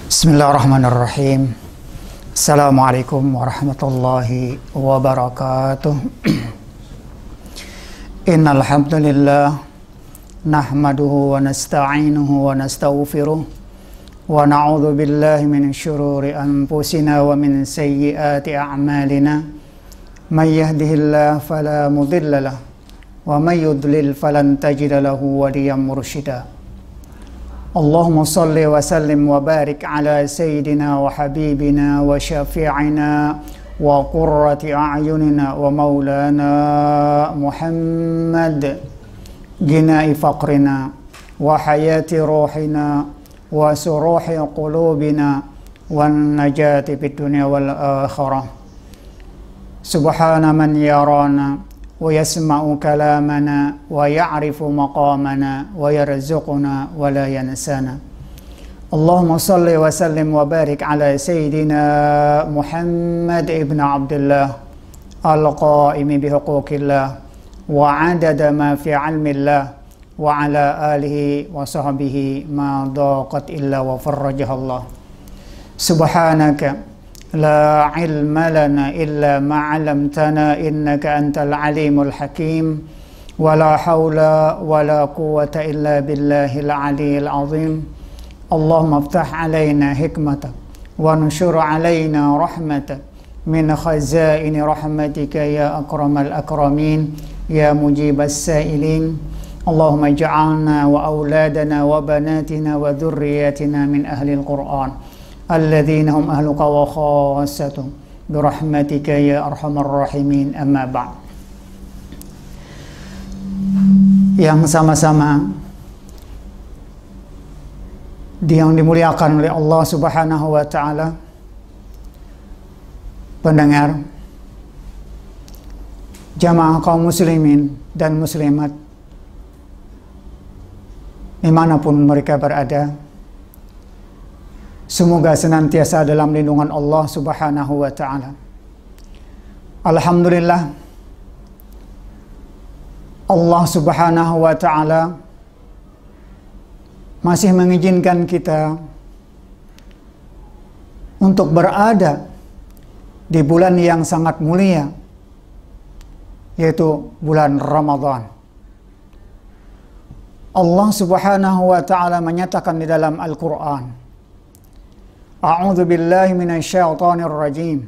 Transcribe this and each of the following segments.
Bismillahirrahmanirrahim. Assalamualaikum warahmatullahi wabarakatuh. Innal hamdalillah nahmaduhu wa nasta'inuhu wa nastaghfiruh wa na'udzu billahi min syururi anfusina wa min sayyiati a'malina. May yahdihillahu fala mudhillalah wa may yudlil falan tajida lahu waliyyan mursyida. Allahumma salli wa sallim wa barik ala sayyidina wa habibina wa syafi'ina wa qurrati a'yunina wa maulana Muhammad ginai faqrina wa hayati ruhina wa suruhi qulubina wa najati fid dunya wal akhirah. Subhana man yarana wa yasma'u kalamana wa ya'rifu maqamana wa yarzuquna wa la yansana. Allahumma salli wa sallim wa barik ala sayyidina Muhammad ibn Abdullah al-qa'imi bihuquqillah wa adada ma fi ilmillah wa ala alihi wa sahbihi ma daqat illa wa farrajahallah. Subhanaka la ilma lana illa ma 'allamtana innaka antal alimul hakim wa la hawla wa la quwwata illa billahil aliyyil azim. Allahumma iftah 'alaina hikmatak wa nushur 'alaina rahmatak min khazaini rahmatika ya akramal akramin ya mujibas sa'ilin. Allahumma ij'alna wa auladana wa banatina wa dhurriyyatina min ahlil Qur'an alladzina hum ahluka wa khassatuh birahmatika ya arhamar rahimin. Amma ba'd. Yang sama-sama yang dimuliakan oleh Allah Subhanahu wa taala, pendengar, jamaah kaum muslimin dan muslimat dimanapun mereka berada, semoga senantiasa dalam lindungan Allah Subhanahu wa ta'ala. Alhamdulillah, Allah Subhanahu wa ta'ala masih mengizinkan kita untuk berada di bulan yang sangat mulia, yaitu bulan Ramadan. Allah Subhanahu wa ta'ala menyatakan di dalam Al-Quran, A'udzu billahi minasyaitonir rajim.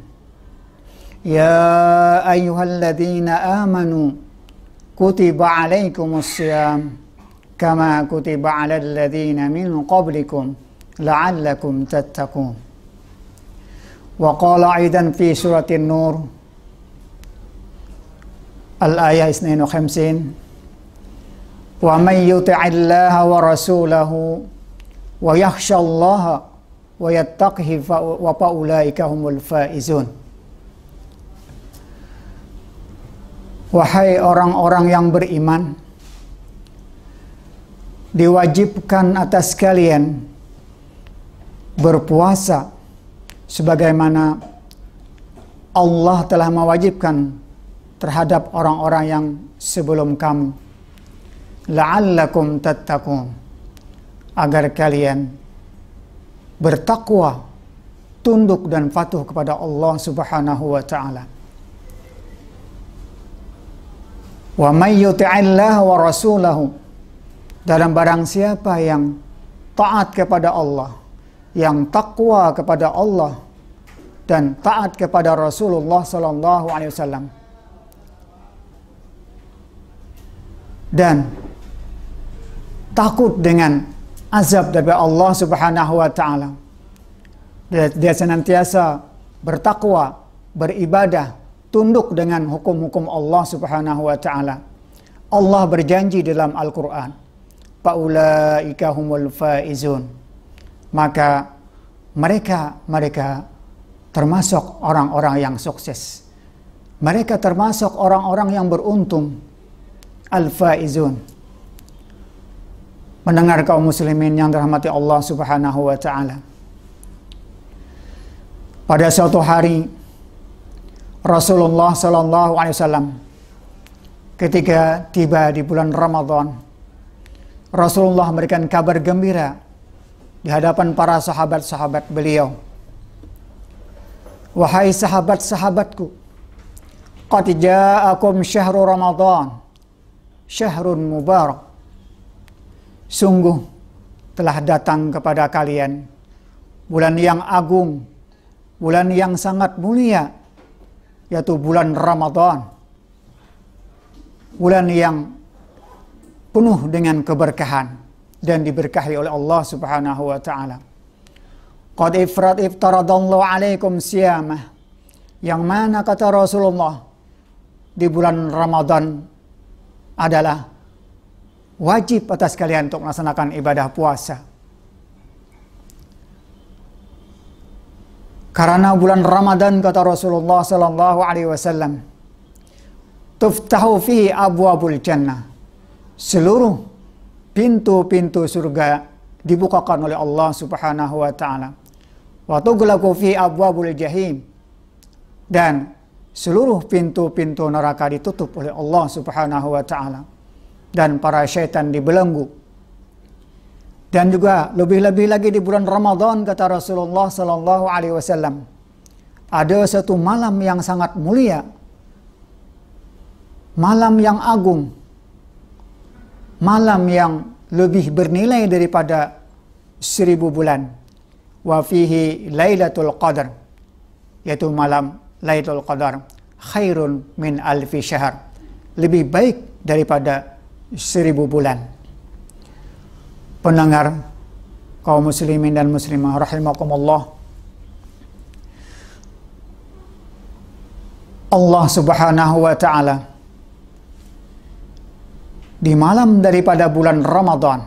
Ya ayyuhalladzina amanu kutiba 'alaikumus syiyam kama kutiba 'alal ladzina min qablikum la'allakum tattaqun. Wa qala aidan fi suratin Nur al-ayah 52, wa may yuti'illaha wa rasulahu wa yakhshallaha wa yattaqihi wa faulaika humul faizun. Wahai orang-orang yang beriman, diwajibkan atas kalian berpuasa sebagaimana Allah telah mewajibkan terhadap orang-orang yang sebelum kamu, la'allakum tattaqun, agar kalian bertakwa, tunduk dan patuh kepada Allah Subhanahu wa ta'ala. Wa may yuti'illaha wa rasulahu, dalam barang siapa yang taat kepada Allah, yang takwa kepada Allah dan taat kepada Rasulullah sallallahu alaihi wasallam, dan takut dengan azab dari Allah Subhanahu wa ta'ala, dia senantiasa bertakwa, beribadah, tunduk dengan hukum-hukum Allah Subhanahu wa ta'ala. Allah berjanji dalam Al-Quran, faulaika humul faizun, maka mereka termasuk orang-orang yang sukses, mereka termasuk orang-orang yang beruntung, al-faizun. Mendengar kaum muslimin yang dirahmati Allah Subhanahu wa ta'ala, pada suatu hari Rasulullah sallallahu alaihi wasallam ketika tiba di bulan Ramadan, Rasulullah memberikan kabar gembira di hadapan para sahabat-sahabat beliau, "Wahai sahabat-sahabatku, qad ja'akum syahru Ramadan, syahrun mubarak." Sungguh telah datang kepada kalian bulan yang agung, bulan yang sangat mulia, yaitu bulan Ramadan. Bulan yang penuh dengan keberkahan dan diberkahi oleh Allah Subhanahu wa taala. Qad iftaradallahu alaikum siyamah, yang mana kata Rasulullah di bulan Ramadan adalah wajib atas kalian untuk melaksanakan ibadah puasa. Karena bulan Ramadan kata Rasulullah sallallahu alaihi wasallam, tuftahu fihi abwabul jannah. Seluruh pintu-pintu surga dibukakan oleh Allah Subhanahu wa taala. Wa tughlaqu fihi abwabul jahim. Dan seluruh pintu-pintu neraka ditutup oleh Allah Subhanahu wa taala. Dan para syaitan dibelenggu. Dan juga lebih-lebih lagi di bulan Ramadan kata Rasulullah sallallahu alaihi wasallam, ada satu malam yang sangat mulia, malam yang agung, malam yang lebih bernilai daripada 1000 bulan. Wa fihi Lailatul Qadar, yaitu malam Lailatul Qadar, khairun min alfi syahr, lebih baik daripada 1000 bulan. Pendengar kaum muslimin dan muslimah rahimakumullah, Allah Subhanahu wa taala di malam daripada bulan Ramadan,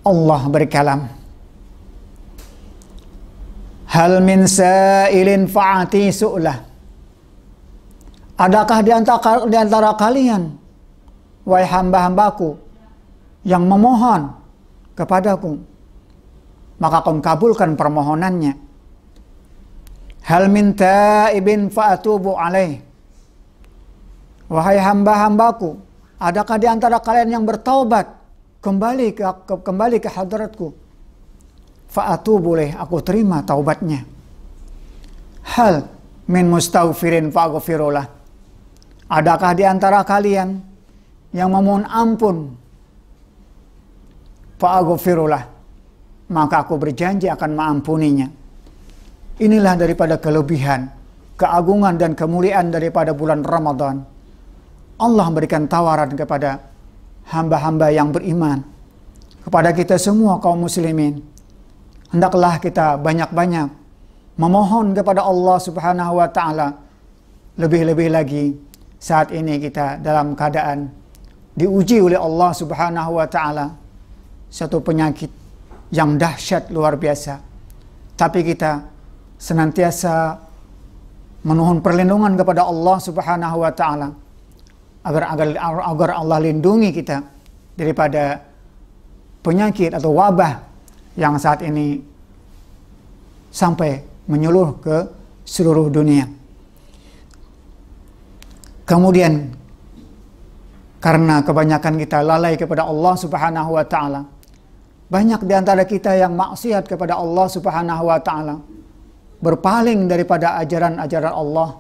Allah berkalam, hal min sa'ilin fa'ati su'lah. Adakah di antara kalian, wahai hamba-hambaku, yang memohon kepadaku, maka aku kabulkan permohonannya. Hal min taibin fa'atubu alaih. Wahai hamba-hambaku, adakah di antara kalian yang bertaubat, kembali ke hadratku, fa'atubu alaih, aku terima taubatnya. Hal min mustaghfirin fa'aghfirulah. Adakah di antara kalian yang memohon ampun, fa'aghfirullah, maka aku berjanji akan mengampuninya. Inilah daripada kelebihan, keagungan dan kemuliaan daripada bulan Ramadan. Allah memberikan tawaran kepada hamba-hamba yang beriman, kepada kita semua kaum muslimin. Hendaklah kita banyak-banyak memohon kepada Allah Subhanahu wa taala. Lebih-lebih lagi saat ini kita dalam keadaan diuji oleh Allah Subhanahu wa taala satu penyakit yang dahsyat luar biasa. Tapi kita senantiasa memohon perlindungan kepada Allah Subhanahu wa taala agar Allah lindungi kita daripada penyakit atau wabah yang saat ini sampai menyeluruh ke seluruh dunia. Kemudian karena kebanyakan kita lalai kepada Allah Subhanahu wa taala, banyak di antara kita yang maksiat kepada Allah Subhanahu wa taala, berpaling daripada ajaran-ajaran Allah,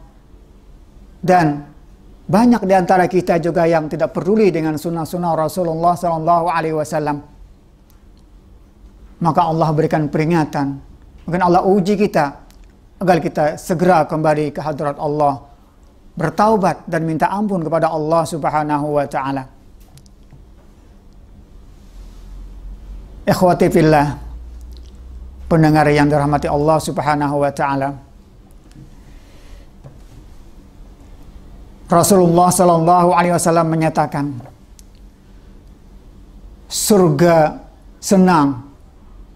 dan banyak di antara kita juga yang tidak peduli dengan sunnah-sunnah Rasulullah sallallahu alaihi wasallam. Maka Allah berikan peringatan, mungkin Allah uji kita agar kita segera kembali ke hadrat Allah, bertaubat dan minta ampun kepada Allah Subhanahu wa taala. Ikhwati fillah, pendengar yang dirahmati Allah Subhanahu wa taala, Rasulullah sallallahu alaihi wasallam menyatakan, surga senang,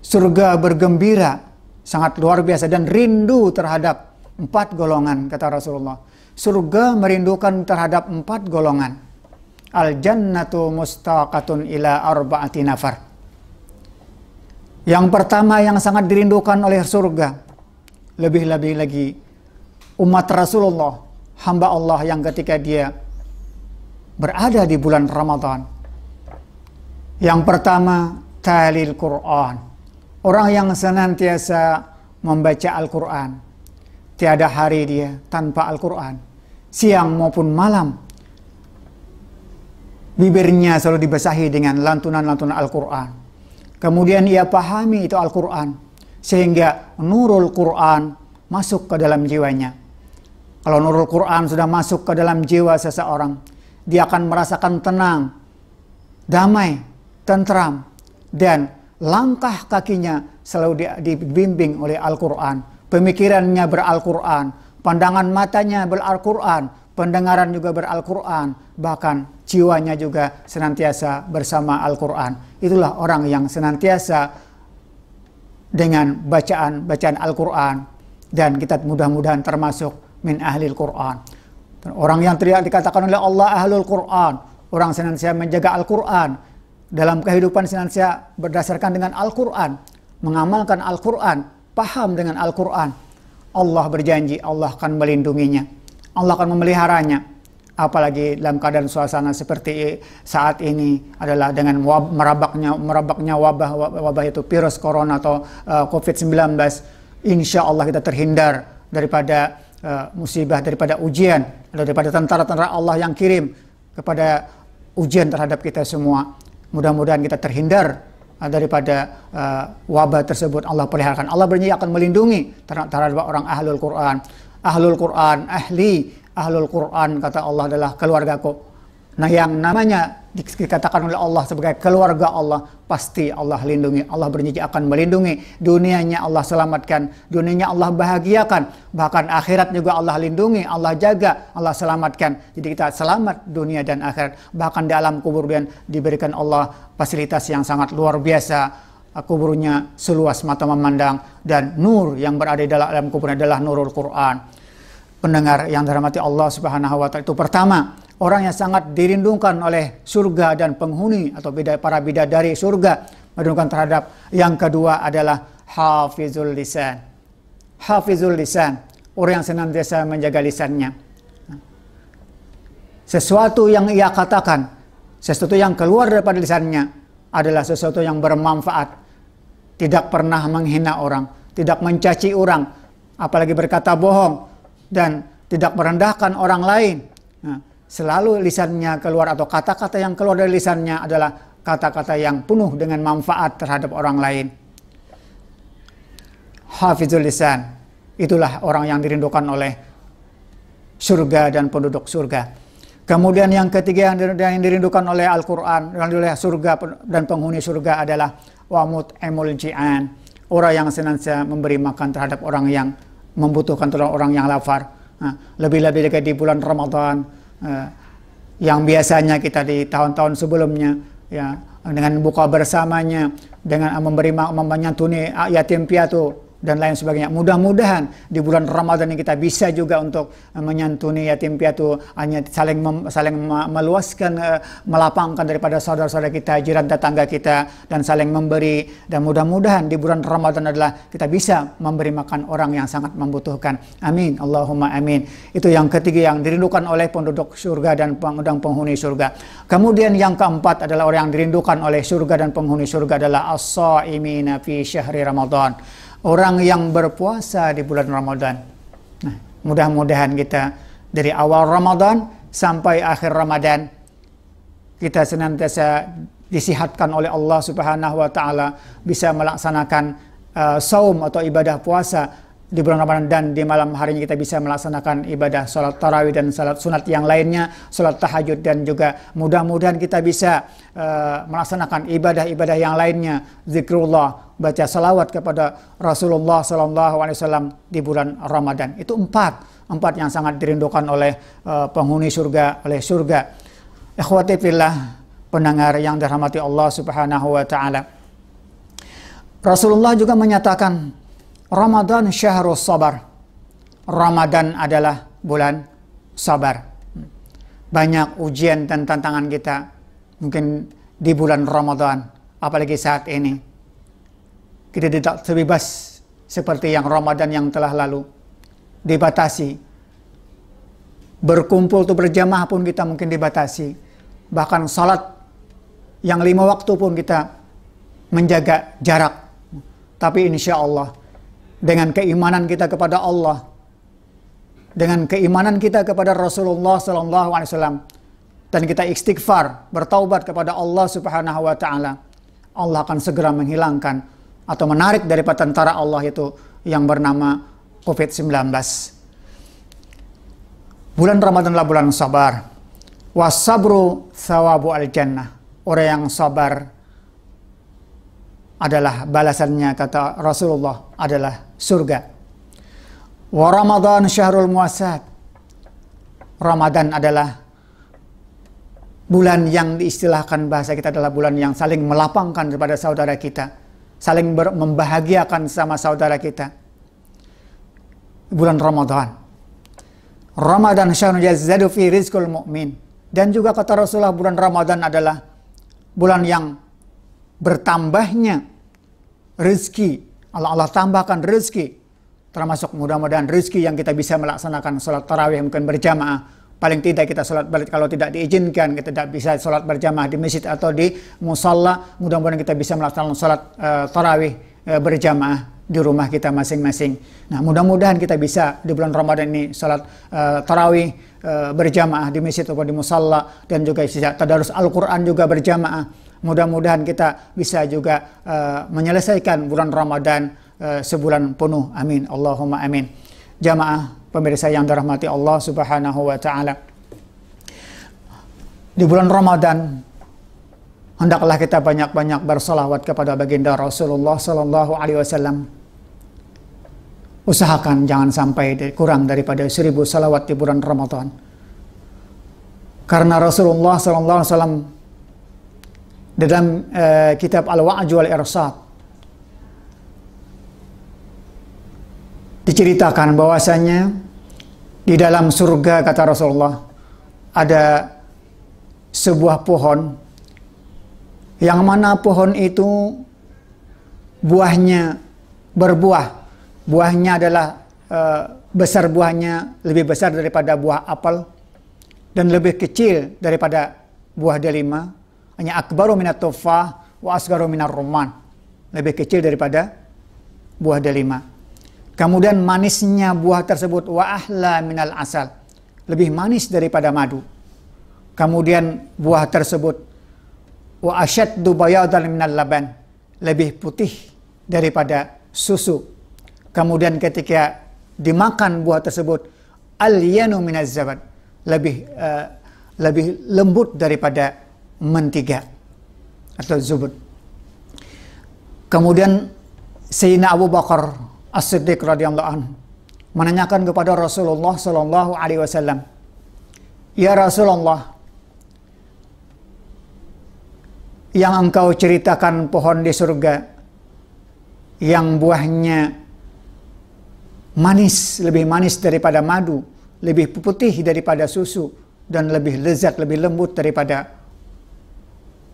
surga bergembira, sangat luar biasa, dan rindu terhadap 4 golongan, kata Rasulullah. Surga merindukan terhadap 4 golongan. Al-jannatu mustaqatun ila arba'ati nafar. Yang pertama yang sangat dirindukan oleh surga, lebih-lebih lagi umat Rasulullah, hamba Allah yang ketika dia berada di bulan Ramadan. Yang pertama talil Quran. Orang yang senantiasa membaca Al-Quran. Tiada hari dia tanpa Al-Quran. Siang maupun malam. Bibirnya selalu dibasahi dengan lantunan-lantunan Al-Quran. Kemudian ia pahami itu Al-Quran. Sehingga nurul Quran masuk ke dalam jiwanya. Kalau nurul Quran sudah masuk ke dalam jiwa seseorang, dia akan merasakan tenang, damai, tentram, dan langkah kakinya selalu dibimbing oleh Al-Quran. Pemikirannya beral-Quran, pandangan matanya beral-Quran, pendengaran juga beral-Quran, bahkan jiwanya juga senantiasa bersama Al-Quran. Itulah orang yang senantiasa dengan bacaan Al-Quran, dan kita mudah-mudahan termasuk min ahlil Quran. Orang yang dikatakan oleh Allah ahlul Quran, orang senantiasa menjaga Al-Quran, dalam kehidupan senantiasa berdasarkan dengan Al-Quran, mengamalkan Al-Quran, paham dengan Al-Quran. Allah berjanji Allah akan melindunginya, Allah akan memeliharanya. Apalagi dalam keadaan suasana seperti saat ini adalah dengan merabaknya wabah itu virus corona atau COVID-19. Insya Allah kita terhindar daripada musibah, daripada ujian, daripada tentara-tentara Allah yang kirim kepada ujian terhadap kita semua. Mudah-mudahan kita terhindar daripada wabah tersebut. Allah peliharakan. Allah berjanji akan melindungi terhadap orang ahlul Quran. Ahlul Quran, ahlul Quran, kata Allah, adalah keluargaku. Nah, yang namanya dikatakan oleh Allah sebagai keluarga Allah, pasti Allah lindungi. Allah berjanji akan melindungi. Dunianya Allah selamatkan, dunianya Allah bahagiakan, bahkan akhirat juga Allah lindungi, Allah jaga, Allah selamatkan. Jadi kita selamat dunia dan akhirat. Bahkan di alam kubur dan diberikan Allah fasilitas yang sangat luar biasa. Kuburnya seluas mata memandang, dan nur yang berada di dalam kubur adalah nurul Quran. Pendengar yang dirahmati Allah Subhanahu wa Ta'ala, itu pertama, orang yang sangat dirindukan oleh surga dan penghuni atau para bidadari surga merindukan terhadap. Yang kedua adalah hafizul lisan. Hafizul lisan, orang yang senantiasa menjaga lisannya. Sesuatu yang ia katakan, sesuatu yang keluar daripada lisannya adalah sesuatu yang bermanfaat. Tidak pernah menghina orang, tidak mencaci orang, apalagi berkata bohong, dan tidak merendahkan orang lain. Nah, selalu lisannya keluar, atau kata-kata yang keluar dari lisannya adalah kata-kata yang penuh dengan manfaat terhadap orang lain. Hafizul lisan, itulah orang yang dirindukan oleh surga dan penduduk surga. Kemudian yang ketiga yang dirindukan oleh Al-Quran, yang oleh surga dan penghuni surga adalah wamut emul ji'an, orang yang senantiasa memberi makan terhadap orang yang membutuhkan, terhadap orang yang lapar. Nah, lebih-lebih di bulan Ramadan, yang biasanya kita di tahun-tahun sebelumnya, ya, dengan buka bersamanya, dengan menyantuni yatim piatu dan lain sebagainya. Mudah-mudahan di bulan Ramadan ini kita bisa juga untuk menyantuni yatim piatu, hanya saling meluaskan, melapangkan daripada saudara-saudara kita, jiran tetangga kita, dan saling memberi. Dan mudah-mudahan di bulan Ramadan adalah kita bisa memberi makan orang yang sangat membutuhkan. Amin, Allahumma amin. Itu yang ketiga yang dirindukan oleh penduduk surga dan penghuni surga. Kemudian yang keempat adalah orang yang dirindukan oleh surga dan penghuni surga adalah as-shaimina fi syahri Ramadan, orang yang berpuasa di bulan Ramadan. Nah, mudah-mudahan kita dari awal Ramadan sampai akhir Ramadan kita senantiasa disihatkan oleh Allah Subhanahu wa Ta'ala bisa melaksanakan saum atau ibadah puasa di bulan Ramadan, dan di malam harinya kita bisa melaksanakan ibadah salat tarawih dan salat sunat yang lainnya, salat tahajud, dan juga mudah-mudahan kita bisa melaksanakan ibadah-ibadah yang lainnya, zikrullah, baca salawat kepada Rasulullah SAW di bulan Ramadan. Itu empat yang sangat dirindukan oleh penghuni surga, oleh surga. Ikhwati fillah, pendengar yang dirahmati Allah Subhanahu wa Ta'ala, Rasulullah juga menyatakan Ramadan syahrus sabar. Ramadan adalah bulan sabar. Banyak ujian dan tantangan kita mungkin di bulan Ramadan, apalagi saat ini. Kita tidak sebebas seperti yang Ramadan yang telah lalu. Dibatasi. Berkumpul atau berjamaah pun kita mungkin dibatasi. Bahkan salat yang 5 waktu pun kita menjaga jarak. Tapi insya Allah, dengan keimanan kita kepada Allah, dengan keimanan kita kepada Rasulullah SAW, dan kita istighfar, bertaubat kepada Allah Subhanahu wa Ta'ala, Allah akan segera menghilangkan atau menarik daripada tentara Allah itu yang bernama COVID-19. Bulan Ramadan adalah bulan sabar. Wasabru thawabu al-jannah. Orang yang sabar adalah balasannya, kata Rasulullah, adalah surga. Wa Ramadan syahrul muasat. Ramadan adalah bulan yang diistilahkan bahasa kita adalah bulan yang saling melapangkan kepada saudara kita, saling membahagiakan sama saudara kita. Bulan Ramadan. Ramadan syahrun yazdadu fi rizqul mu'min. Dan juga kata Rasulullah, bulan Ramadan adalah bulan yang bertambahnya rezeki. Allah tambahkan rezeki, termasuk mudah-mudahan rezeki yang kita bisa melaksanakan sholat tarawih mungkin berjamaah. Paling tidak kita sholat balik, kalau tidak diizinkan kita tidak bisa sholat berjamaah di masjid atau di musalla, mudah-mudahan kita bisa melaksanakan sholat tarawih berjamaah di rumah kita masing-masing. Nah, mudah-mudahan kita bisa di bulan Ramadan ini sholat tarawih berjamaah di masjid atau di musalla, dan juga bisa tadarus Al-Quran juga berjamaah. Mudah-mudahan kita bisa juga menyelesaikan bulan Ramadan sebulan penuh. Amin. Allahumma amin. Jamaah pemirsa yang dirahmati Allah Subhanahu wa Ta'ala, di bulan Ramadan hendaklah kita banyak-banyak bersalawat kepada baginda Rasulullah Sallallahu Alaihi Wasallam. Usahakan jangan sampai kurang daripada 1000 salawat di bulan Ramadan, karena Rasulullah Sallallahu Alaihi Wasallam dalam kitab Al-Wa'j wal Irsad diceritakan bahwasanya di dalam surga, kata Rasulullah, ada sebuah pohon yang mana pohon itu buahnya berbuah. Buahnya adalah besar, buahnya lebih besar daripada buah apel dan lebih kecil daripada buah delima. Hanya akbaru minat tufah wa asgaru minar rumman. Lebih kecil daripada buah delima. Kemudian manisnya buah tersebut wa ahla minal asal. Lebih manis daripada madu. Kemudian buah tersebut wa asyaddu bayadan minal laban. Lebih putih daripada susu. Kemudian ketika dimakan buah tersebut alyanu minaz zabad. Lebih lembut daripada mentega atau zubud. Kemudian Sayyidina Abu Bakar As-Siddiq radhiyallahu anhu menanyakan kepada Rasulullah sallallahu alaihi wasallam, "Ya Rasulullah, yang engkau ceritakan pohon di surga yang buahnya manis, lebih manis daripada madu, lebih putih daripada susu, dan lebih lezat, lebih lembut daripada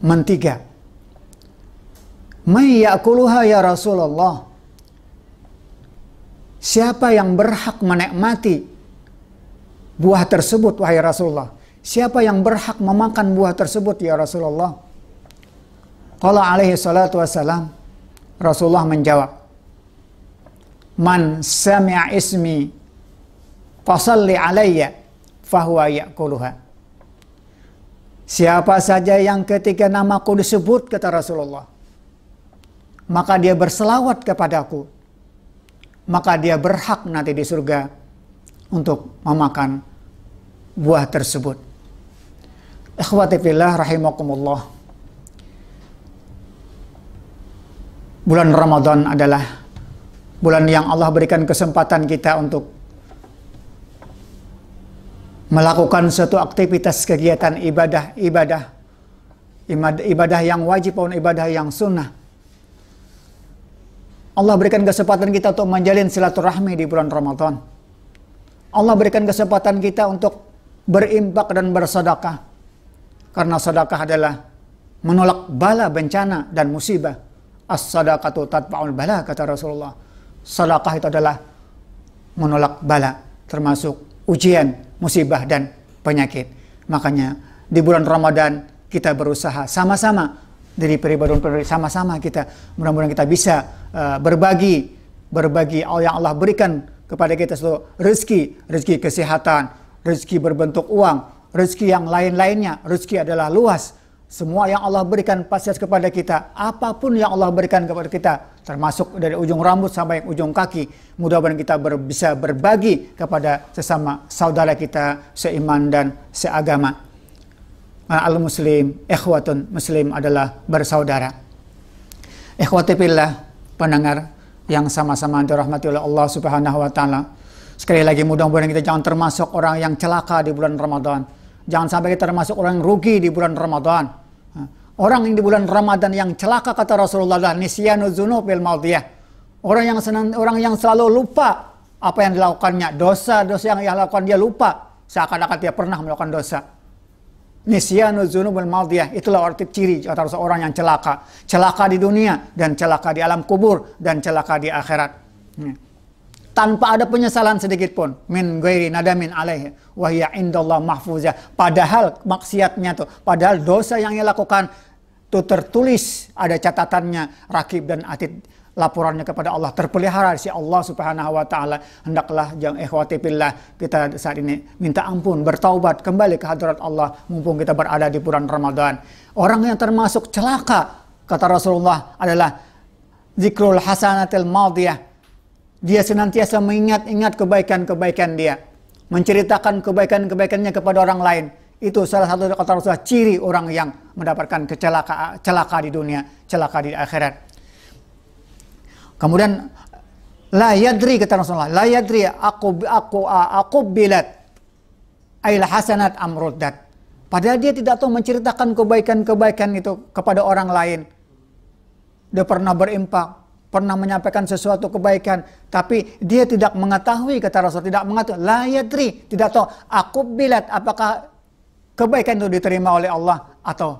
mentega. May ya'kuluha ya Rasulullah. Siapa yang berhak menikmati buah tersebut, wahai Rasulullah? Siapa yang berhak memakan buah tersebut, ya Rasulullah?" Qala alaihi salatu wassalam, Rasulullah menjawab, "Man sami'a ismi fasalli alayya fahuwa ya'kuluha." Siapa saja yang ketika namaku disebut, kata Rasulullah, maka dia berselawat kepadaku, maka dia berhak nanti di surga untuk memakan buah tersebut. Ikhwati fillah rahimakumullah. Bulan Ramadan adalah bulan yang Allah berikan kesempatan kita untuk melakukan suatu aktivitas kegiatan ibadah yang wajib maupun ibadah yang sunnah. Allah berikan kesempatan kita untuk menjalin silaturahmi di bulan Ramadan. Allah berikan kesempatan kita untuk berinfak dan bersedekah, karena sedekah adalah menolak bala, bencana dan musibah. As-sadaqatu tadfa'ul bala, kata Rasulullah. Sedekah itu adalah menolak bala, termasuk ujian, musibah dan penyakit. Makanya di bulan Ramadan kita berusaha sama-sama dari pribadi sama-sama kita. Mudah-mudahan kita bisa berbagi yang Allah berikan kepada kita seluruh rezeki kesehatan, rezeki berbentuk uang, rezeki yang lain-lainnya. Rezeki adalah luas. Semua yang Allah berikan fasilitas kepada kita, apapun yang Allah berikan kepada kita, termasuk dari ujung rambut sampai ujung kaki, mudah-mudahan kita bisa berbagi kepada sesama saudara kita seiman dan seagama. Al-muslim, ikhwatun muslim adalah bersaudara. Ikhwati fillah, pendengar yang sama-sama dirahmati oleh Allah Subhanahu wa taala. Sekali lagi mudah-mudahan kita jangan termasuk orang yang celaka di bulan Ramadan. Jangan sampai kita termasuk orang yang rugi di bulan Ramadan. Orang yang di bulan Ramadan yang celaka kata Rasulullah adalah nisyanu dzunubil madiyah. Orang yang selalu lupa apa yang dilakukannya, dosa-dosa yang dilakukan dia lupa, seakan-akan dia pernah melakukan dosa. Nisyanu dzunubil madiyah, itulah arti ciri kata seorang yang celaka. Celaka di dunia dan celaka di alam kubur dan celaka di akhirat. Tanpa ada penyesalan sedikit pun, min ghairi nadamin alaihi wa hiya indallah mahfuzah. Padahal maksiatnya tuh, padahal dosa yang ia lakukan itu tertulis, ada catatannya, rakib dan atid, laporannya kepada Allah, terpelihara si Allah Subhanahu wa taala. Hendaklah yang ikhwati fillah kita saat ini minta ampun, bertaubat, kembali ke hadirat Allah mumpung kita berada di bulan Ramadan. Orang yang termasuk celaka kata Rasulullah adalah zikrul hasanatil madiyah. Dia senantiasa mengingat-ingat kebaikan-kebaikan dia, menceritakan kebaikan-kebaikannya kepada orang lain. Itu salah satu kata Rasulullah ciri orang yang mendapatkan celaka di dunia, celaka di akhirat. Kemudian la yadri kata Rasulullah, la yadri aku bilat ail hasanat amruddat. Padahal dia tidak tahu menceritakan kebaikan-kebaikan itu kepada orang lain. Dia pernah berimpak, pernah menyampaikan sesuatu kebaikan, tapi dia tidak mengetahui kata Rasul, tidak mengetahui, la yadri, tidak tahu aku bilat apakah kebaikan itu diterima oleh Allah atau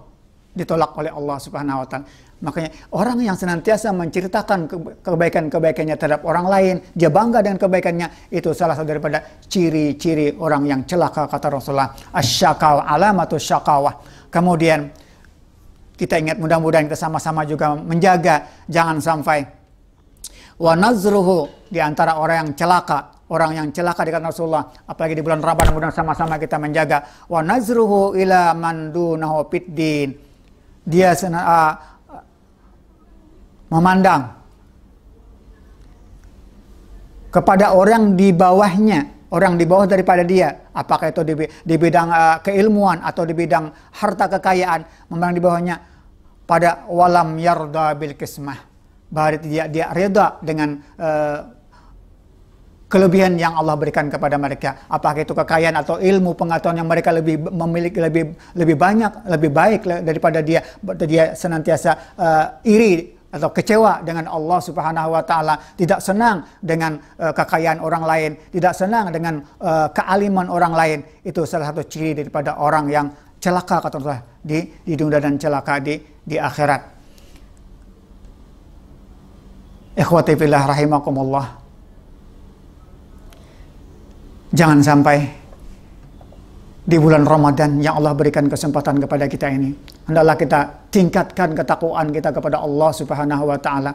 ditolak oleh Allah Subhanahu wa taala. Makanya orang yang senantiasa menceritakan kebaikan-kebaikannya terhadap orang lain, dia bangga dengan kebaikannya, itu salah satu daripada ciri-ciri orang yang celaka kata Rasulullah. Asyakaw alamatu syakawah. Kemudian kita ingat, mudah-mudahan kita sama-sama juga menjaga jangan sampai wa nazruhu di antara orang yang celaka di kata Rasulullah, apalagi di bulan Ramadan, mudah sama-sama kita menjaga wa nazruhu ila man dunahu fiddin. Dia memandang kepada orang di bawahnya, orang di bawah daripada dia, apakah itu di bidang keilmuan atau di bidang harta kekayaan, memandang di bawahnya pada walam yarda bil kismah. Berarti dia reda dengan kelebihan yang Allah berikan kepada mereka. Apakah itu kekayaan atau ilmu pengetahuan yang mereka memiliki lebih banyak, lebih baik daripada dia. Dia senantiasa iri atau kecewa dengan Allah Subhanahu wa taala, tidak senang dengan kekayaan orang lain, tidak senang dengan kealiman orang lain. Itu salah satu ciri daripada orang yang celaka kata Allah di dunia dan celaka di akhirat. Ikhwati fillah rahimakumullah. Jangan sampai di bulan Ramadan yang Allah berikan kesempatan kepada kita ini, hendaklah kita tingkatkan ketakwaan kita kepada Allah Subhanahu wa taala.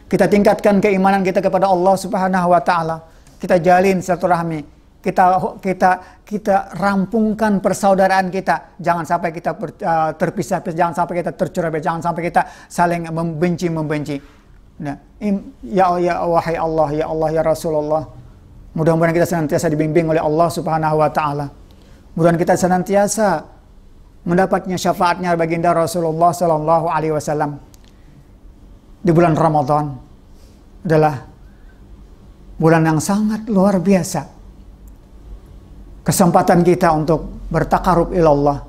Kita tingkatkan keimanan kita kepada Allah Subhanahu wa taala. Kita jalin silaturahmi. Kita rampungkan persaudaraan kita. Jangan sampai kita terpisah, jangan sampai kita tercerai, jangan sampai kita saling membenci. Nah, ya wahai Allah, ya Allah, ya Rasulullah. Mudah-mudahan kita senantiasa dibimbing oleh Allah Subhanahu wa taala. Mudah-mudahan kita senantiasa mendapatnya syafaatnya baginda Rasulullah sallallahu alaihi wasallam. Di bulan Ramadan adalah bulan yang sangat luar biasa. Kesempatan kita untuk bertakarub ilallah.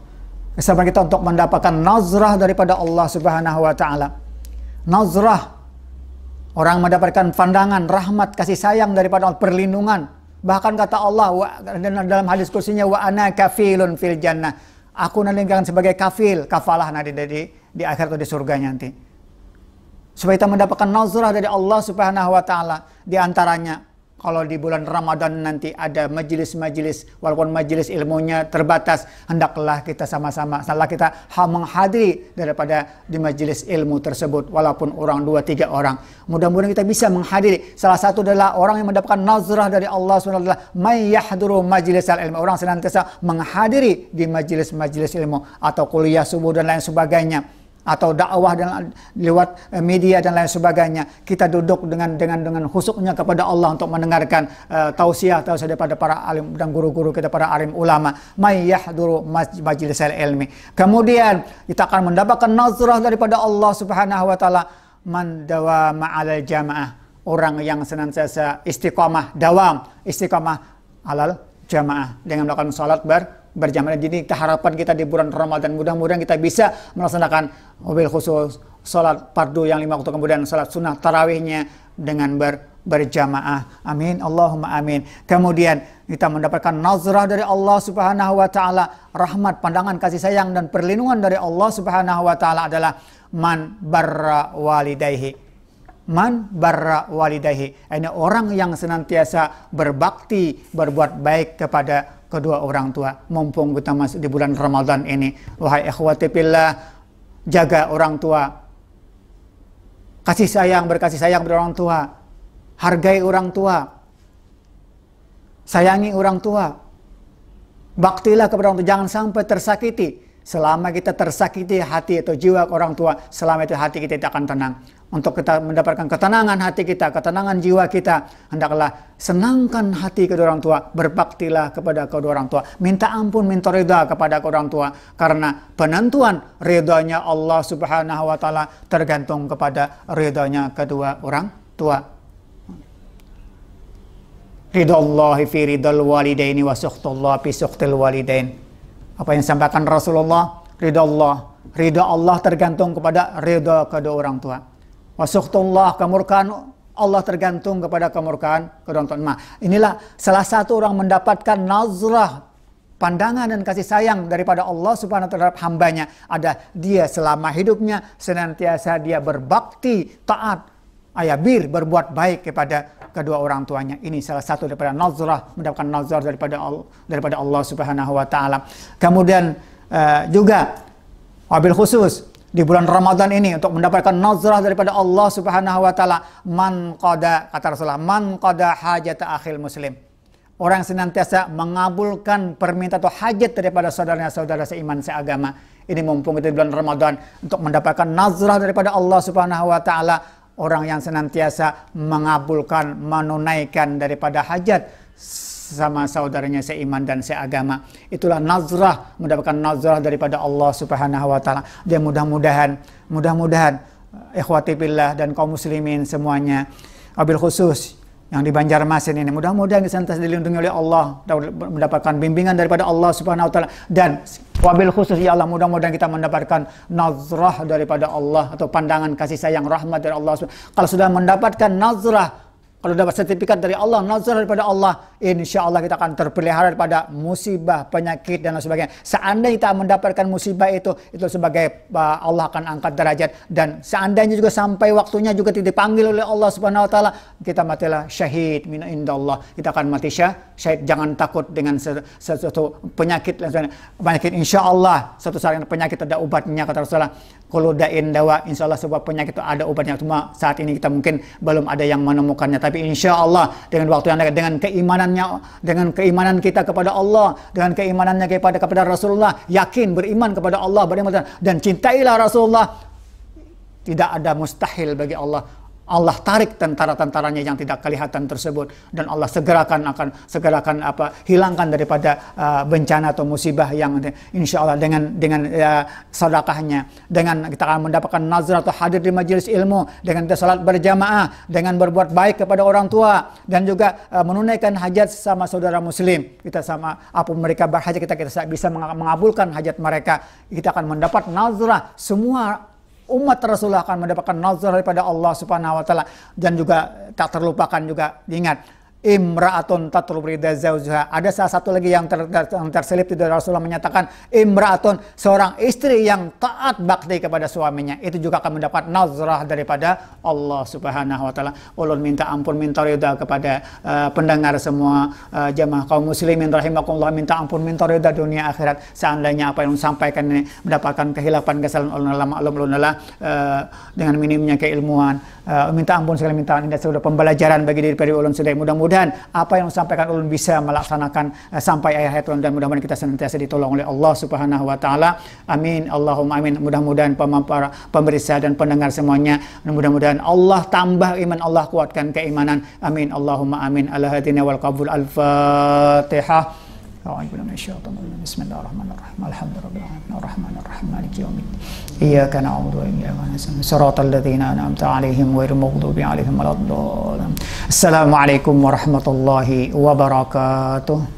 Kesempatan kita untuk mendapatkan nazrah daripada Allah Subhanahu wa taala. Nazrah, orang mendapatkan pandangan, rahmat, kasih sayang daripada Allah, perlindungan. Bahkan kata Allah dalam hadis kursinya, wa ana kafilun fil jannah. Aku nanti akan sebagai kafil, kafalah nanti di akhir atau di surga nanti. Supaya kita mendapatkan nazrah dari Allah Subhanahu wa taala, di antaranya kalau di bulan Ramadan nanti ada majelis-majelis, walaupun majelis ilmunya terbatas, hendaklah kita sama-sama, hendaklah kita menghadiri daripada di majelis ilmu tersebut, walaupun orang 2-3 orang. Mudah-mudahan kita bisa menghadiri. Salah satu adalah orang yang mendapatkan nazrah dari Allah SWT, may yahduru majlisal ilmu, orang senantiasa menghadiri di majelis-majelis ilmu atau kuliah subuh dan lain sebagainya, atau dakwah dan lewat media dan lain sebagainya. Kita duduk dengan khusyuknya kepada Allah untuk mendengarkan tausiah daripada para alim dan guru-guru kita, para alim ulama. May yahduru majlisal ilmi. Kemudian kita akan mendapatkan nazrah daripada Allah Subhanahu wa taala, man dawama 'alal jamaah, orang yang senantiasa istiqamah, istiqamah alal jamaah dengan melakukan salat berjamaah. Jadi harapan kita di bulan Ramadan, mudah-mudahan kita bisa melaksanakan mobil khusus salat fardu yang 5 waktu, kemudian salat sunnah tarawihnya dengan berjamaah. Amin, Allahumma amin. Kemudian kita mendapatkan nazrah dari Allah Subhanahu wa taala, rahmat, pandangan kasih sayang dan perlindungan dari Allah Subhanahu wa taala adalah man barra walidayhi. Man barra walidayhi, ini orang yang senantiasa berbakti, berbuat baik kepada kedua orang tua. Mumpung kita masuk di bulan Ramadan ini, wahai ikhwati fillah, jaga orang tua, berkasih sayang pada orang tua, hargai orang tua, sayangi orang tua, baktilah kepada orang tua, jangan sampai tersakiti. Selama kita tersakiti hati atau jiwa orang tua, selama itu hati kita tidak akan tenang. Untuk kita mendapatkan ketenangan hati kita, ketenangan jiwa kita, hendaklah senangkan hati kedua orang tua, berbaktilah kepada kedua orang tua, minta ampun, minta ridha kepada kedua orang tua, karena penentuan ridhanya Allah Subhanahu wa taala tergantung kepada ridhanya kedua orang tua. Ridallahi fi ridal walidaini wa sukhtullahi fi sukhtil walidain. Apa yang disampaikan Rasulullah, ridha Allah tergantung kepada ridha kedua orang tua. Wa sukhtullah, kemurkaan Allah tergantung kepada kemurkaan kedua orang tua. Nah, inilah salah satu orang mendapatkan nazrah, pandangan dan kasih sayang daripada Allah Subhanahu wa taala terhadap hambanya. Ada dia selama hidupnya senantiasa dia berbakti, taat, berbuat baik kepada kedua orang tuanya. Ini salah satu daripada nazrah, mendapatkan nazrah daripada Allah Subhanahu wa taala. Kemudian juga wabil khusus di bulan Ramadan ini untuk mendapatkan nazrah daripada Allah Subhanahu wa taala, man qada, kata Rasulullah, man qada hajata akhil muslim. Orang yang senantiasa mengabulkan permintaan atau hajat daripada saudara seiman seagama. Ini mumpung kita di bulan Ramadan untuk mendapatkan nazrah daripada Allah Subhanahu wa taala. Orang yang senantiasa mengabulkan, menunaikan daripada hajat sama saudaranya seiman dan seagama. Itulah nazrah, mendapatkan nazrah daripada Allah Subhanahu wa taala. Dan mudah-mudahan ikhwati billah dan kaum muslimin semuanya, wabil khusus yang di Banjarmasin ini, mudah-mudahan senantiasa dilindungi oleh Allah, mendapatkan bimbingan daripada Allah Subhanahu wa taala, dan wabil khusus ya Allah, mudah-mudahan kita mendapatkan nazrah daripada Allah atau pandangan kasih sayang rahmat dari Allah. Kalau sudah mendapatkan nazrah, kalau dapat sertifikat dari Allah, nazar daripada Allah, insya Allah kita akan terpelihara daripada musibah, penyakit dan lain sebagainya. Seandainya kita mendapatkan musibah itu sebagai Allah akan angkat derajat, dan seandainya juga sampai waktunya juga tidak dipanggil oleh Allah Subhanahu wa taala, kita matilah syahid min indallah. Kita akan mati syahid. Jangan takut dengan sesuatu penyakit dan sebagainya. Penyakit insya Allah suatu saat penyakit ada obatnya, kata Rasulullah. Kalau dain dawa, insya Allah sebuah penyakit itu ada obatnya. Cuma saat ini kita mungkin belum ada yang menemukannya. Tapi insya Allah dengan waktu yang dengan keimanannya, dengan keimanan kita kepada Allah, dengan keimanannya kepada Rasulullah, yakin beriman kepada Allah, beriman dan cintailah Rasulullah, tidak ada mustahil bagi Allah. Allah tarik tentara-tentaranya yang tidak kelihatan tersebut, dan Allah segerakan hilangkan daripada bencana atau musibah yang insya Allah dengan sedekahnya, dengan kita akan mendapatkan nazar atau hadir di majelis ilmu, dengan kita salat berjamaah, dengan berbuat baik kepada orang tua, dan juga menunaikan hajat sama saudara muslim. Kita sama apapun mereka berhajat, kita bisa mengabulkan hajat mereka. Kita akan mendapat nazar. Semua umat Rasulullah akan mendapatkan nazar daripada Allah Subhanahu wa taala. Dan juga tak terlupakan juga, ingat, imra'atun tatlub ridha zaujiha. Ada salah satu lagi yang terselip di Rasulullah menyatakan imra'atun, seorang istri yang taat bakti kepada suaminya, itu juga akan mendapat nazrah daripada Allah Subhanahu wa taala. Ulun minta ampun, minta ridha kepada pendengar semua, jamaah kaum muslimin rahimakumullah, minta ampun, minta ridha dunia akhirat. Seandainya apa yang disampaikan ini mendapatkan kehilapan, kesalahan, ulun maklum dengan minimnya keilmuan, minta ampun sekali, minta ini sudah pembelajaran bagi diri ulun sudah. Mudah-mudahan apa yang disampaikan ulun bisa melaksanakan sampai akhir hayat ulun, dan mudah-mudahan kita senantiasa ditolong oleh Allah Subhanahu wa taala. Amin, Allahumma amin. Mudah-mudahan pemirsa dan pendengar semuanya, mudah-mudahan Allah tambah iman, Allah kuatkan keimanan. Amin, Allahumma amin. Ala hadina wal qabul. Al-Fatihah. Bismillahirrahmanirrahim. Alhamdulillahirabbil alamin. Maliki yaumiddin. Iyyaka na'budu wa iyyaka nasta'in. Shiratal ladzina an'amta 'alaihim ghairil maghdubi 'alaihim waladdallin. Assalamualaikum warahmatullahi wabarakatuh.